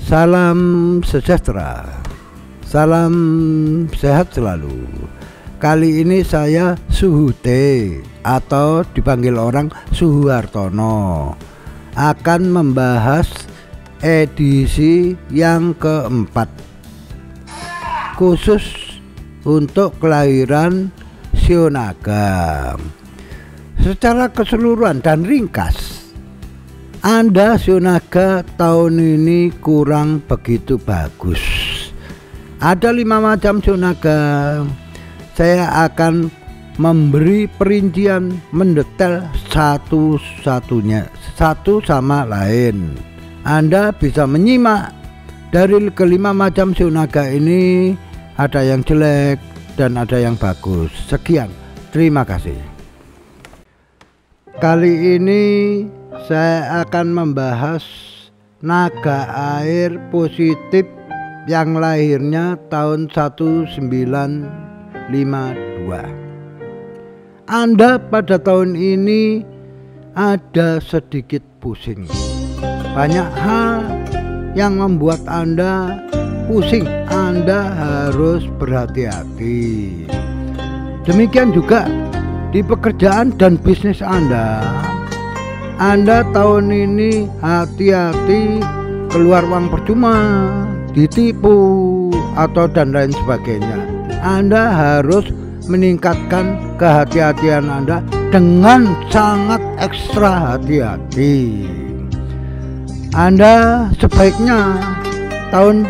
Salam sejahtera, salam sehat selalu. Kali ini saya Suhute atau dipanggil orang Suhartono akan membahas edisi yang keempat khusus untuk kelahiran Shio Naga. Secara keseluruhan dan ringkas, Anda Shio Naga tahun ini kurang begitu bagus. Ada 5 macam Shio Naga. Saya akan memberi perincian mendetail satu sama lain. Anda bisa menyimak dari kelima macam Shio Naga ini, ada yang jelek dan ada yang bagus. Sekian, terima kasih. Kali ini saya akan membahas naga air positif yang lahirnya tahun 1952. Anda pada tahun ini ada sedikit pusing. Banyak hal yang membuat Anda pusing. Anda harus berhati-hati. Demikian juga di pekerjaan dan bisnis Anda. Anda tahun ini hati-hati, keluar uang percuma, ditipu atau dan lain sebagainya. Anda harus meningkatkan kehati-hatian Anda dengan sangat ekstra hati-hati. Anda sebaiknya tahun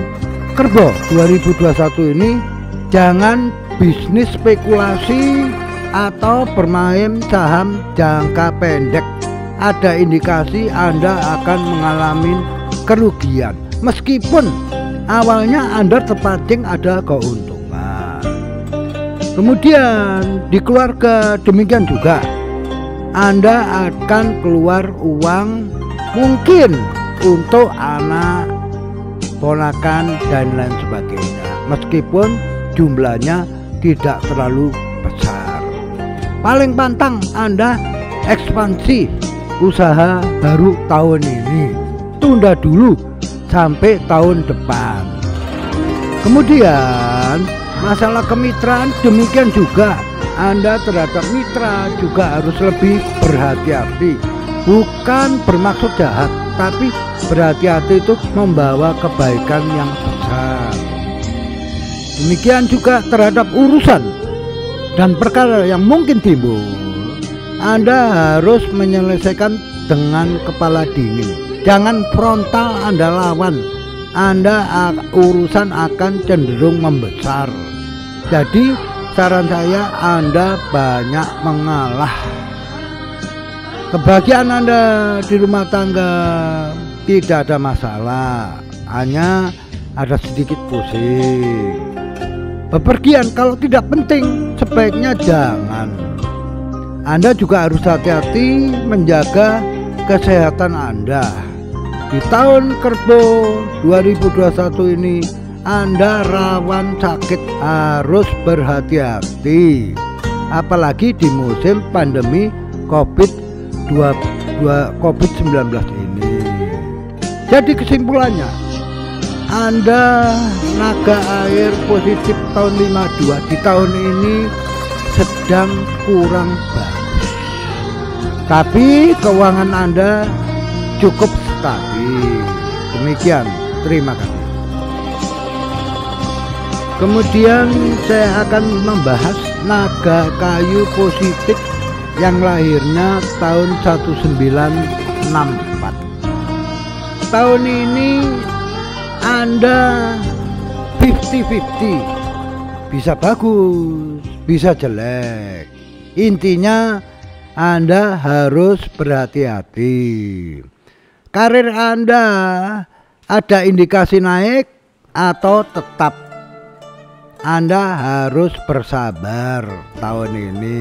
Kerbau 2021 ini jangan bisnis spekulasi atau bermain saham jangka pendek. Ada indikasi Anda akan mengalami kerugian meskipun awalnya Anda terpancing ada keuntungan. Kemudian di keluarga demikian juga, Anda akan keluar uang mungkin untuk anak, ponakan dan lain sebagainya, meskipun jumlahnya tidak terlalu besar. Paling pantang Anda ekspansi usaha baru tahun ini, tunda dulu sampai tahun depan. Kemudian masalah kemitraan demikian juga, Anda terhadap mitra juga harus lebih berhati-hati. Bukan bermaksud jahat, tapi berhati-hati itu membawa kebaikan yang besar. Demikian juga terhadap urusan dan perkara yang mungkin timbul, Anda harus menyelesaikan dengan kepala dingin. Jangan frontal Anda lawan. Urusan akan cenderung membesar. Jadi saran saya, Anda banyak mengalah. Kebahagiaan Anda di rumah tangga tidak ada masalah, hanya ada sedikit pusing. Bepergian kalau tidak penting sebaiknya jangan. Anda juga harus hati-hati menjaga kesehatan Anda. Di tahun Kerbau 2021 ini Anda rawan sakit, harus berhati-hati. Apalagi di musim pandemi COVID-19 ini. Jadi kesimpulannya, Anda naga air positif tahun 52 di tahun ini sedang kurang bagus. Tapi keuangan Anda cukup stabil. Demikian, terima kasih. Kemudian saya akan membahas naga kayu positif yang lahirnya tahun 1964. Tahun ini Anda 50-50, bisa bagus, bisa jelek. Intinya Anda harus berhati-hati. Karir Anda ada indikasi naik atau tetap. Anda harus bersabar tahun ini.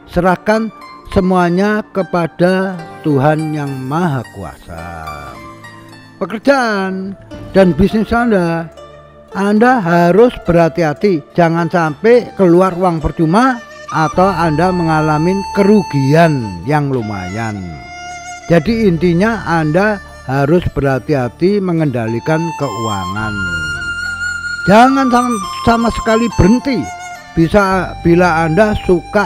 Serahkan semuanya kepada Tuhan yang Maha Kuasa. Pekerjaan dan bisnis Anda harus berhati-hati. Jangan sampai keluar uang percuma atau Anda mengalami kerugian yang lumayan. Jadi intinya Anda harus berhati-hati mengendalikan keuangan. Jangan sama sekali berhenti bila Anda suka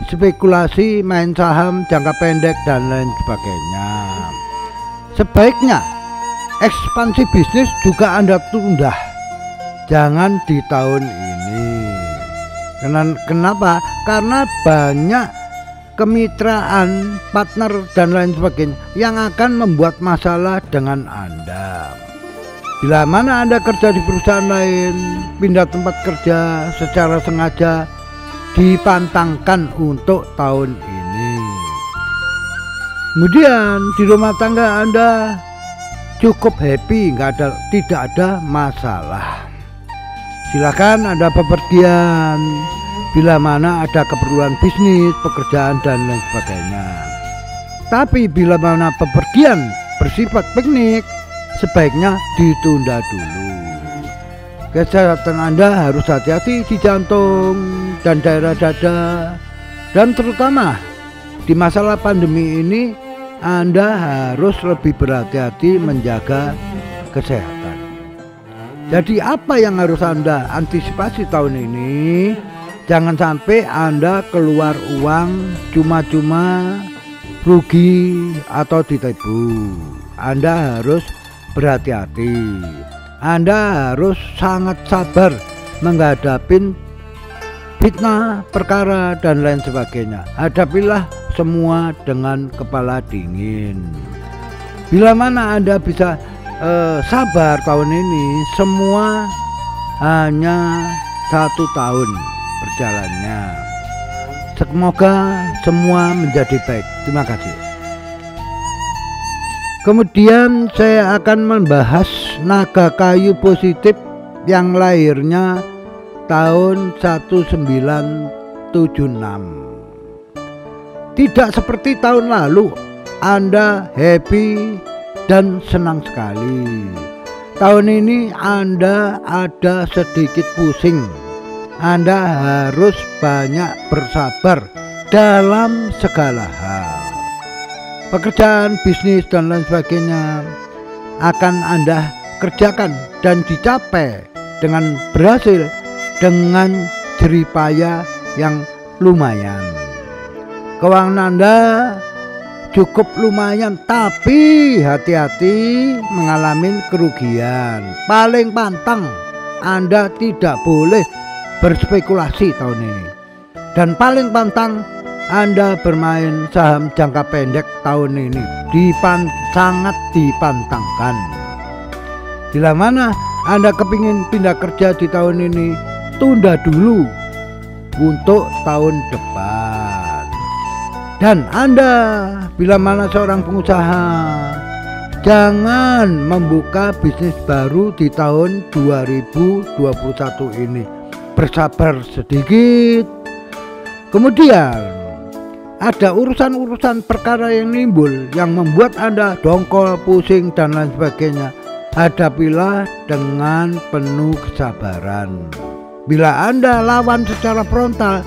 spekulasi, main saham jangka pendek dan lain sebagainya. Sebaiknya ekspansi bisnis juga Anda tunda, jangan di tahun ini. Kenapa? Karena banyak kemitraan, partner dan lain sebagainya yang akan membuat masalah dengan Anda. Bila mana Anda kerja di perusahaan lain, pindah tempat kerja secara sengaja, dipantangkan untuk tahun ini. Kemudian di rumah tangga Anda cukup happy, tidak ada masalah. Silakan Anda bepergian bila mana ada keperluan bisnis, pekerjaan dan lain sebagainya. Tapi bila mana bepergian bersifat piknik, sebaiknya ditunda dulu. Kesehatan Anda harus hati-hati di jantung dan daerah dada, dan terutama di masalah pandemi ini Anda harus lebih berhati-hati menjaga kesehatan. Jadi apa yang harus Anda antisipasi tahun ini? Jangan sampai Anda keluar uang cuma-cuma, rugi atau ditipu. Anda harus berhati-hati. Anda harus sangat sabar menghadapi fitnah, perkara dan lain sebagainya. Hadapilah semua dengan kepala dingin. Bila mana Anda bisa sabar tahun ini, semua hanya 1 tahun berjalannya. Semoga semua menjadi baik. Terima kasih. Kemudian saya akan membahas naga kayu positif yang lahirnya tahun 1976. Tidak seperti tahun lalu Anda happy dan senang sekali. Tahun ini Anda ada sedikit pusing. Anda harus banyak bersabar dalam segala hal. Pekerjaan, bisnis dan lain sebagainya akan Anda kerjakan dan dicapai dengan berhasil dengan jerih payah yang lumayan. Keuangan Anda cukup lumayan, tapi hati-hati mengalami kerugian. Paling pantang Anda tidak boleh berspekulasi tahun ini, dan paling pantang Anda bermain saham jangka pendek tahun ini. Sangat dipantangkan. Bila mana Anda kepingin pindah kerja di tahun ini, tunda dulu untuk tahun depan. Dan Anda bila mana seorang pengusaha, jangan membuka bisnis baru di tahun 2021 ini. Bersabar sedikit. Kemudian ada urusan-urusan perkara yang timbul yang membuat Anda dongkol, pusing dan lain sebagainya. Hadapilah dengan penuh kesabaran. Bila Anda lawan secara frontal,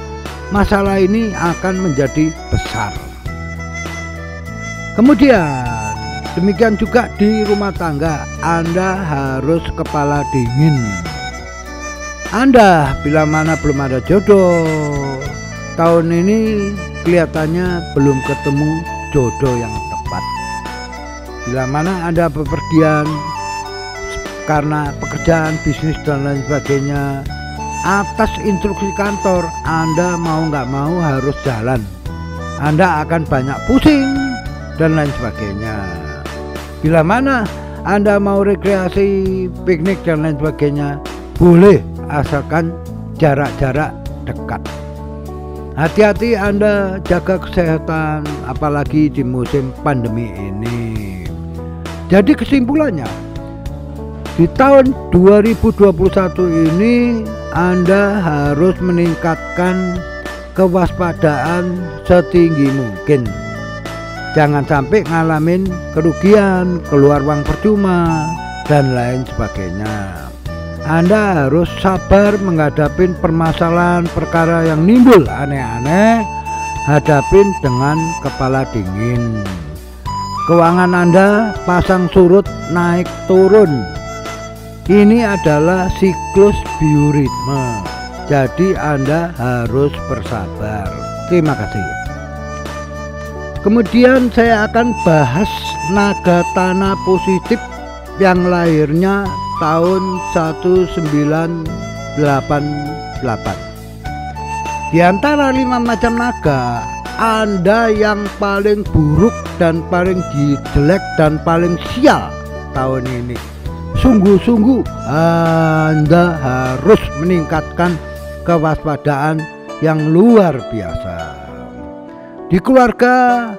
masalah ini akan menjadi besar. Kemudian demikian juga di rumah tangga, Anda harus kepala dingin. Anda bila mana belum ada jodoh, tahun ini kelihatannya belum ketemu jodoh yang tepat. Bila mana Anda bepergian karena pekerjaan, bisnis dan lain sebagainya, atas instruksi kantor, Anda mau nggak mau harus jalan. Anda akan banyak pusing dan lain sebagainya. Bila mana Anda mau rekreasi, piknik dan lain sebagainya, boleh, asalkan jarak-jarak dekat. Hati-hati Anda jaga kesehatan, apalagi di musim pandemi ini. Jadi kesimpulannya, di tahun 2021 ini Anda harus meningkatkan kewaspadaan setinggi mungkin. Jangan sampai ngalamin kerugian, keluar uang percuma dan lain sebagainya. Anda harus sabar menghadapi permasalahan perkara yang nimbul aneh-aneh, hadapin dengan kepala dingin. keuangan Anda pasang surut naik turun. Ini adalah siklus bioritme, jadi Anda harus bersabar. Terima kasih. Kemudian saya akan bahas naga tanah positif yang lahirnya tahun 1988. Di antara 5 macam naga, Anda yang paling buruk dan paling jelek dan paling sial tahun ini. Sungguh-sungguh Anda harus meningkatkan kewaspadaan yang luar biasa. Di keluarga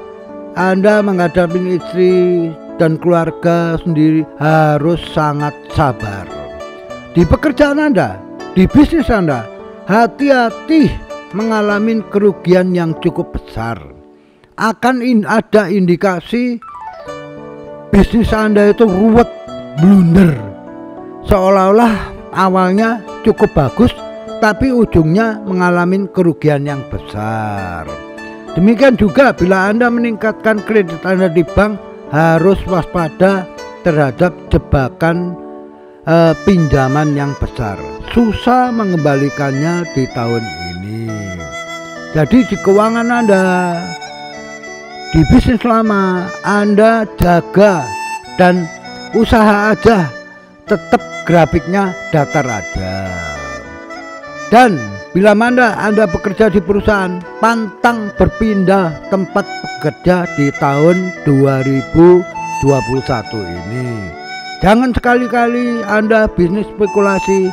Anda menghadapi istri dan keluarga sendiri harus sangat sabar. Di pekerjaan Anda, di bisnis Anda, hati-hati mengalami kerugian yang cukup besar. Akan ada indikasi bisnis Anda itu ruwet, blunder, seolah-olah awalnya cukup bagus tapi ujungnya mengalami kerugian yang besar. Demikian juga bila Anda meningkatkan kredit Anda di bank, harus waspada terhadap jebakan pinjaman yang besar. Susah mengembalikannya di tahun ini. Jadi di keuangan Anda, di bisnis lama Anda jaga, dan usaha aja tetap grafiknya datar aja. Dan bila mana Anda bekerja di perusahaan, pantang berpindah tempat bekerja di tahun 2021 ini. Jangan sekali-kali Anda bisnis spekulasi,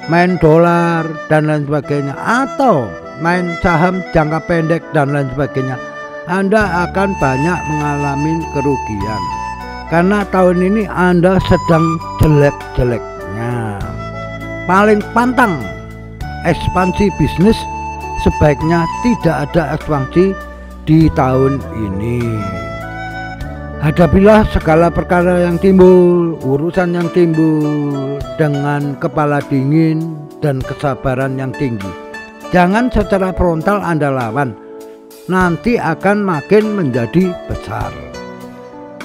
main dolar dan lain sebagainya, atau main saham jangka pendek dan lain sebagainya. Anda akan banyak mengalami kerugian karena tahun ini Anda sedang jelek-jeleknya. Paling pantang ekspansi bisnis, sebaiknya tidak ada ekspansi di tahun ini. Hadapilah segala perkara yang timbul, urusan yang timbul dengan kepala dingin dan kesabaran yang tinggi. Jangan secara frontal Anda lawan, nanti akan makin menjadi besar.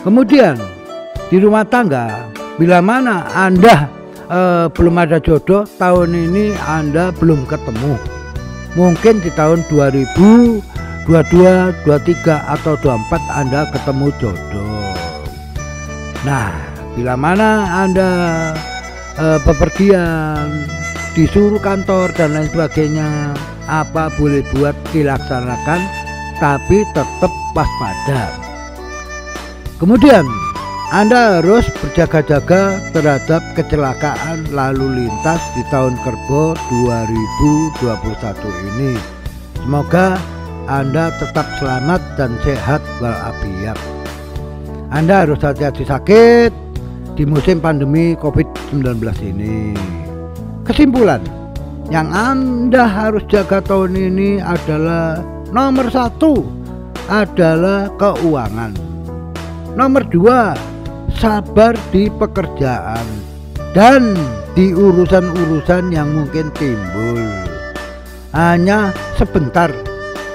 Kemudian di rumah tangga, bila mana Anda belum ada jodoh, tahun ini Anda belum ketemu. Mungkin di tahun 2022, 23 atau 24 Anda ketemu jodoh. Nah, bila mana Anda bepergian, disuruh kantor dan lain sebagainya, apa boleh buat dilaksanakan, tapi tetap waspada. Kemudian Anda harus berjaga-jaga terhadap kecelakaan lalu lintas di tahun kerbau 2021 ini. Semoga Anda tetap selamat dan sehat walafiat. Anda harus hati-hati sakit di musim pandemi COVID-19 ini. Kesimpulan, yang Anda harus jaga tahun ini adalah nomor 1 adalah keuangan. Nomor 2, sabar di pekerjaan dan di urusan-urusan yang mungkin timbul. Hanya sebentar,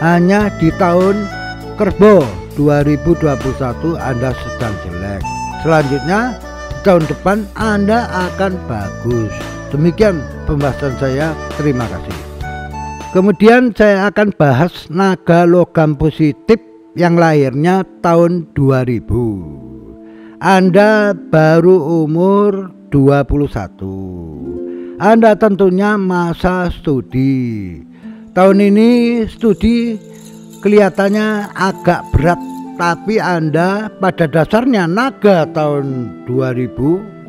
hanya di tahun kerbau 2021 Anda sedang jelek. Selanjutnya di tahun depan Anda akan bagus. Demikian pembahasan saya, terima kasih. Kemudian saya akan bahas naga logam positif yang lahirnya tahun 2000. Anda baru umur 21. Anda tentunya masa studi. Tahun ini studi kelihatannya agak berat, tapi Anda pada dasarnya naga tahun 2000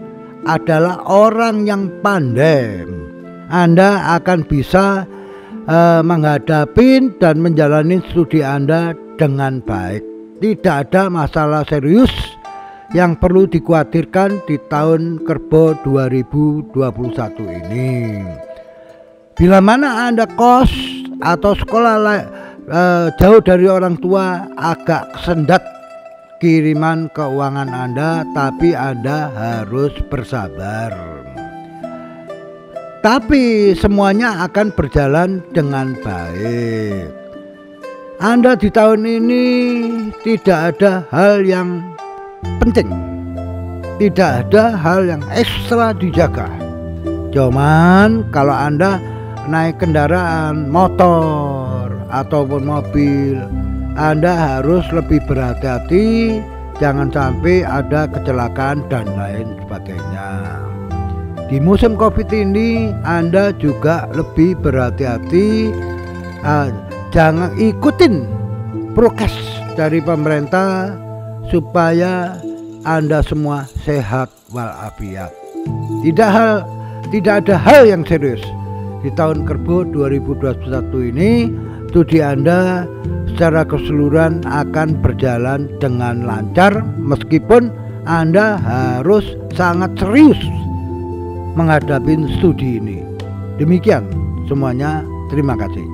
adalah orang yang pandai. Anda akan bisa menghadapi dan menjalani studi Anda dengan baik. Tidak ada masalah serius yang perlu dikhawatirkan di tahun kerbau 2021 ini. Bila mana Anda kos atau sekolah jauh dari orang tua, agak sendat kiriman keuangan Anda, tapi Anda harus bersabar. Tapi semuanya akan berjalan dengan baik. Anda di tahun ini tidak ada hal yang penting. Tidak ada hal yang ekstra dijaga. Cuman kalau Anda naik kendaraan motor ataupun mobil, Anda harus lebih berhati-hati, jangan sampai ada kecelakaan dan lain sebagainya. Di musim Covid ini Anda juga lebih berhati-hati, jangan ikutin prokes dari pemerintah supaya Anda semua sehat walafiat. Tidak ada hal yang serius di tahun Kerbau 2021 ini. Studi Anda secara keseluruhan akan berjalan dengan lancar, meskipun Anda harus sangat serius menghadapi studi ini. Demikian semuanya, terima kasih.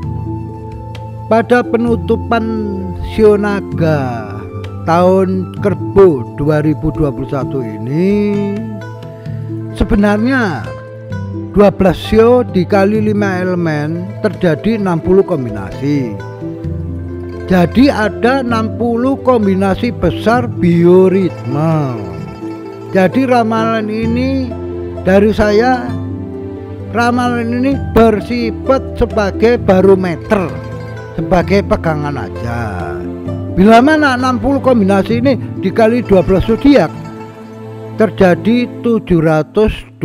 Pada penutupan Shio Naga tahun Kerbau 2021 ini, sebenarnya 12 shio dikali 5 elemen terjadi 60 kombinasi. Jadi ada 60 kombinasi besar bioritme. Jadi ramalan ini dari saya, ramalan ini bersifat sebagai barometer, sebagai pegangan aja. Bila mana 60 kombinasi ini dikali 12 zodiak terjadi 720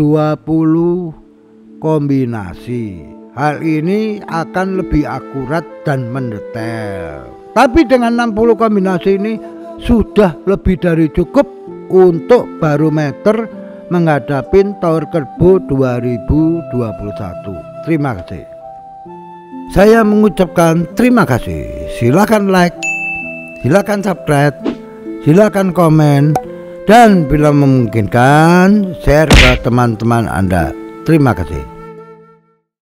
kombinasi. Hal ini akan lebih akurat dan mendetail. Tapi dengan 60 kombinasi ini sudah lebih dari cukup untuk barometer menghadapi tahun Kerbau 2021. Terima kasih. Saya mengucapkan terima kasih. Silakan like, silakan subscribe, silakan komen, dan bila memungkinkan share ke teman-teman Anda. Terima kasih.